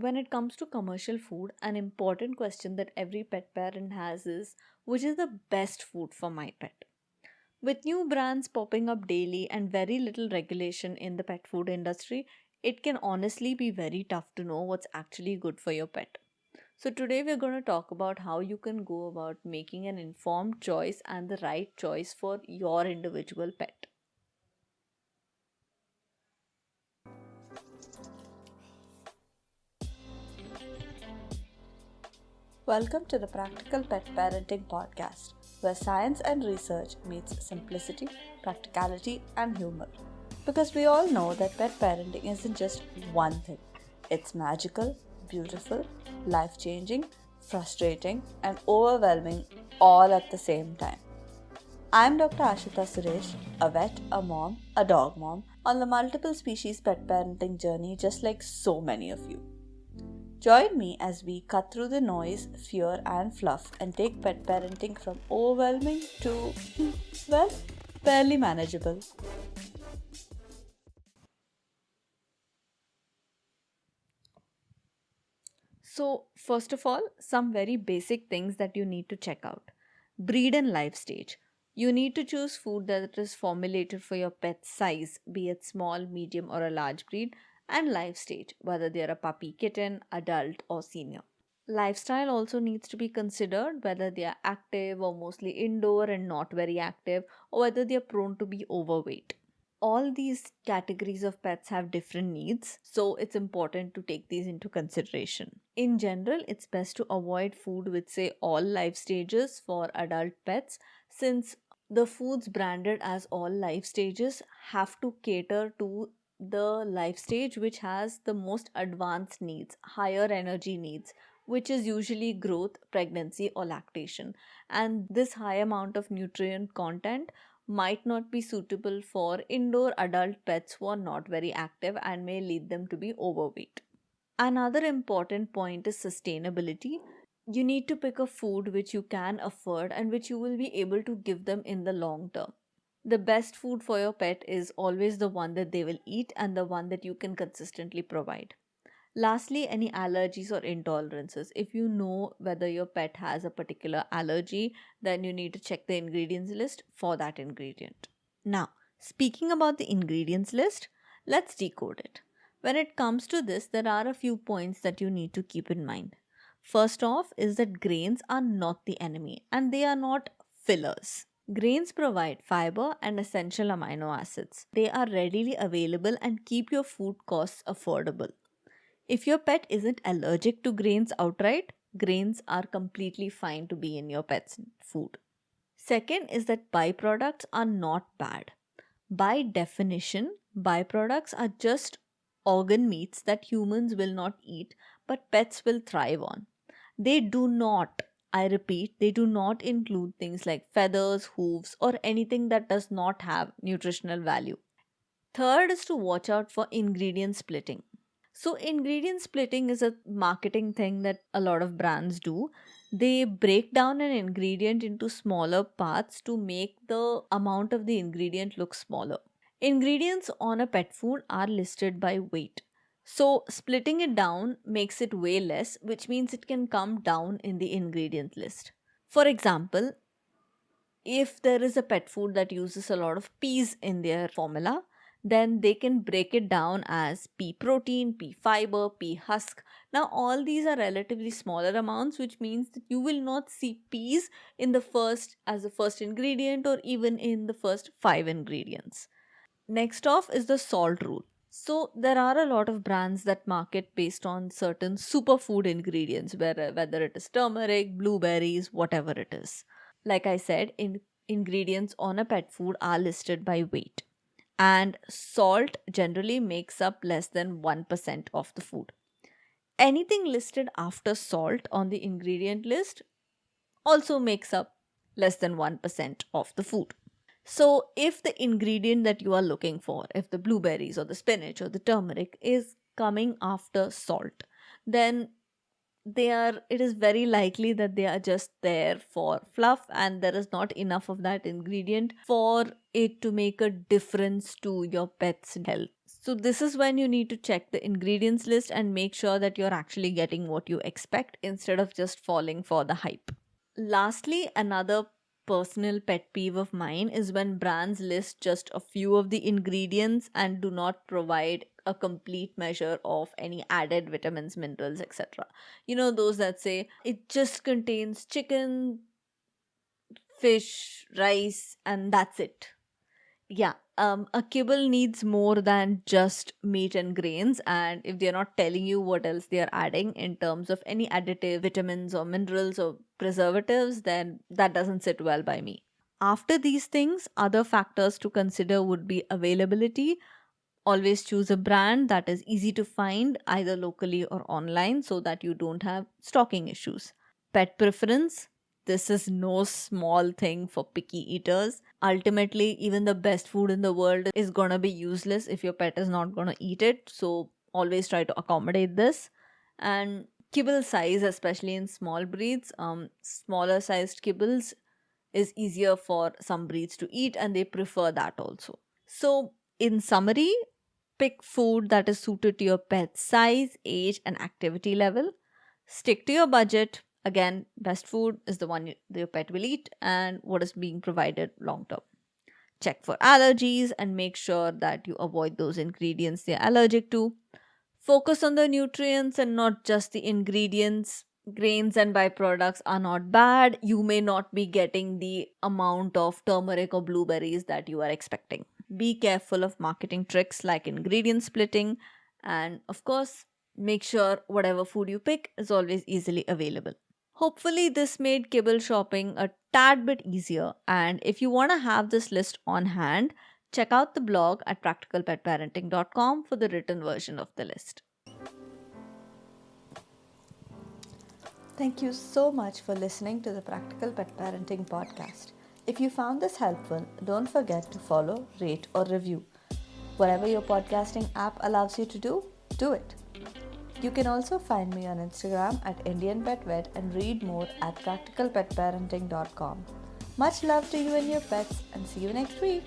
When it comes to commercial food, an important question that every pet parent has is which is the best food for my pet? With new brands popping up daily and very little regulation in the pet food industry, it can honestly be very tough to know what's actually good for your pet. So, today we're going to talk about how you can go about making an informed choice and the right choice for your individual pet. Welcome to the Practical Pet Parenting Podcast, where science and research meets simplicity, practicality, and humor. Because we all know that pet parenting isn't just one thing. It's magical, beautiful, life-changing, frustrating, and overwhelming all at the same time. I'm Dr. Ashita Suresh, a vet, a mom, a dog mom, on the multiple species pet parenting journey just like so many of you. Join me as we cut through the noise, fear, and fluff and take pet parenting from overwhelming to, well, barely manageable. So, first of all, some very basic things that you need to check out. Breed and life stage. You need to choose food that is formulated for your pet's size, be it small, medium, or a large breed, and life stage, whether they are a puppy, kitten, adult, or senior. Lifestyle also needs to be considered, whether they are active or mostly indoor and not very active, or whether they are prone to be overweight. All these categories of pets have different needs, so it's important to take these into consideration. In general, it's best to avoid food with, say, all life stages for adult pets, since the foods branded as all life stages have to cater to the life stage which has the most advanced needs, higher energy needs, which is usually growth, pregnancy, or lactation. And this high amount of nutrient content might not be suitable for indoor adult pets who are not very active and may lead them to be overweight. Another important point is sustainability. You need to pick a food which you can afford and which you will be able to give them in the long term. The best food for your pet is always the one that they will eat and the one that you can consistently provide. Lastly, any allergies or intolerances. If you know whether your pet has a particular allergy, then you need to check the ingredients list for that ingredient. Now, speaking about the ingredients list, let's decode it. When it comes to this, there are a few points that you need to keep in mind. First off, is that grains are not the enemy and they are not fillers. Grains provide fiber and essential amino acids. They are readily available and keep your food costs affordable. If your pet isn't allergic to grains outright, grains are completely fine to be in your pet's food. Second is that byproducts are not bad. By definition, byproducts are just organ meats that humans will not eat but pets will thrive on. They do not, I repeat, they do not include things like feathers, hooves, or anything that does not have nutritional value. Third is to watch out for ingredient splitting. So, ingredient splitting is a marketing thing that a lot of brands do. They break down an ingredient into smaller parts to make the amount of the ingredient look smaller. Ingredients on a pet food are listed by weight. So, splitting it down makes it weigh less, which means it can come down in the ingredient list. For example, if there is a pet food that uses a lot of peas in their formula, then they can break it down as pea protein, pea fiber, pea husk. Now, all these are relatively smaller amounts, which means that you will not see peas in the first as the first ingredient or even in the first five ingredients. Next off is the salt rule. So there are a lot of brands that market based on certain superfood ingredients, whether it is turmeric, blueberries, whatever it is. Like I said, ingredients on a pet food are listed by weight, and salt generally makes up less than 1% of the food. Anything listed after salt on the ingredient list also makes up less than 1% of the food. So, if the ingredient that you are looking for, if the blueberries or the spinach or the turmeric is coming after salt, then it is very likely that they are just there for fluff and there is not enough of that ingredient for it to make a difference to your pet's health. So, this is when you need to check the ingredients list and make sure that you're actually getting what you expect instead of just falling for the hype. Lastly, another personal pet peeve of mine is when brands list just a few of the ingredients and do not provide a complete measure of any added vitamins, minerals, etc. You know, those that say it just contains chicken, fish, rice, and that's it. Yeah, a kibble needs more than just meat and grains, and if they're not telling you what else they're adding in terms of any additive vitamins or minerals or preservatives, then that doesn't sit well by me. After these things, other factors to consider would be availability. Always choose a brand that is easy to find either locally or online so that you don't have stocking issues. Pet preference. This is no small thing for picky eaters. Ultimately, even the best food in the world is gonna be useless if your pet is not gonna eat it. So, always try to accommodate this. And kibble size, especially in small breeds, smaller sized kibbles is easier for some breeds to eat and they prefer that also. So, in summary, pick food that is suited to your pet's size, age, and activity level. Stick to your budget. Again, best food is the one your pet will eat and what is being provided long term. Check for allergies and make sure that you avoid those ingredients they're allergic to. Focus on the nutrients and not just the ingredients. Grains and byproducts are not bad. You may not be getting the amount of turmeric or blueberries that you are expecting. Be careful of marketing tricks like ingredient splitting, and of course, make sure whatever food you pick is always easily available. Hopefully, this made kibble shopping a tad bit easier. And if you want to have this list on hand, check out the blog at practicalpetparenting.com for the written version of the list. Thank you so much for listening to the Practical Pet Parenting podcast. If you found this helpful, don't forget to follow, rate, or review. Whatever your podcasting app allows you to do it. You can also find me on Instagram at Indian Pet Vet and read more at practicalpetparenting.com. Much love to you and your pets, and see you next week.